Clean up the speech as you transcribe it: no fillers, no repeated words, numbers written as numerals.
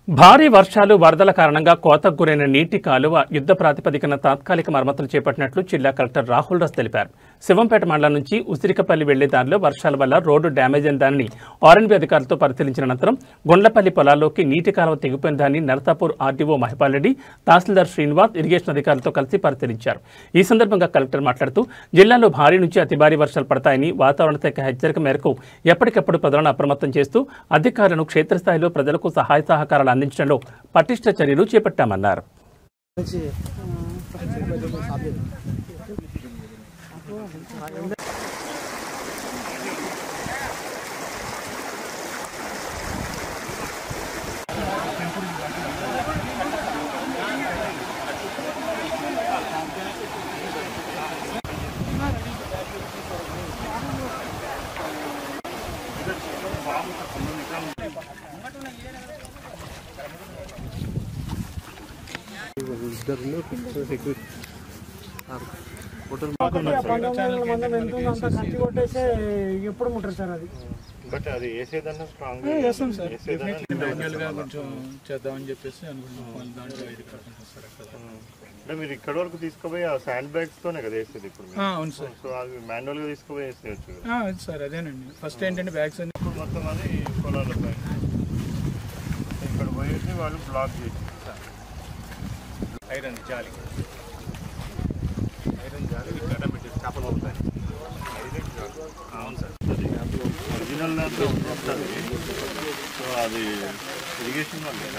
భారీ వర్షాలు వరదల కారణంగా కోతకు గురైన నీటి కాలువ యుద్ధ ప్రాతిపదికన తాత్కాలిక మరమ్మతులు చేపట్టినట్లు జిల్లా కలెక్టర్ రాహుల్ రాజ్ తెలిపారు. శివంపేట మండలం నుంచి ఉసిరికపల్లి వెళ్లే దారిలో వర్షాల వల్ల రోడ్డు డ్యామేజ్ అయిన దానిని ఆర్ఎన్బి అధికారులతో పరిశీలించిన అనంతరం గుండ్లపల్లి పొలాల్లోకి నీటి కాలువ తెగిపోయిన దాన్ని నరసాపూర్ ఆర్డీఓ మహిపాల్ రెడ్డి, తహసీల్దార్ శ్రీనివాస్ ఇరిగేషన్ అధికారులతో కలిసి పరిశీలించారు. ఈ సందర్భంగా కలెక్టర్ మాట్లాడుతూ జిల్లాలో భారీ నుంచి అతి భారీ వర్షాలు పడతాయని, వాతావరణ శాఖ హెచ్చరిక మేరకు ఎప్పటికప్పుడు ప్రజలను అప్రమత్తం చేస్తూ అధికారులను క్షేత్రస్థాయిలో ప్రజలకు సహాయ సహకారాలు అందించడంలో పటిష్ట చర్యలు చేపట్టామన్నారు. ఎప్పుడు ముట్టరు సార్ అది, బట్ అది వేసేదన్నా స్ట్రాంగ్ కొంచెం చేద్దామని చెప్పేసి అనుకుంటున్నాం. దాంట్లో అంటే మీరు ఇక్కడ వరకు తీసుకుపోయి ఆ శాండ్ బ్యాగ్స్ తోనే కదా వేసేది ఇప్పుడు? అవును సార్. సో అది మాన్యువల్ గా తీసుకుపోయి వేసేయచ్చు సార్. అదేనండి ఫస్ట్ ఏంటంటే బ్యాగ్స్ అన్ని ఇప్పుడు మొత్తం అది పొలాల పైన ఇక్కడ పోయేసి వాళ్ళు బ్లాక్ చేసి ఐరన్ జాలి ఇక్కడ పెట్టేసి చేపలు అవుతాయి. అవును సార్, ఒరిజినల్ దాంట్లో ఉంటుంది. సో అది ఇరిగేషన్ వల్ల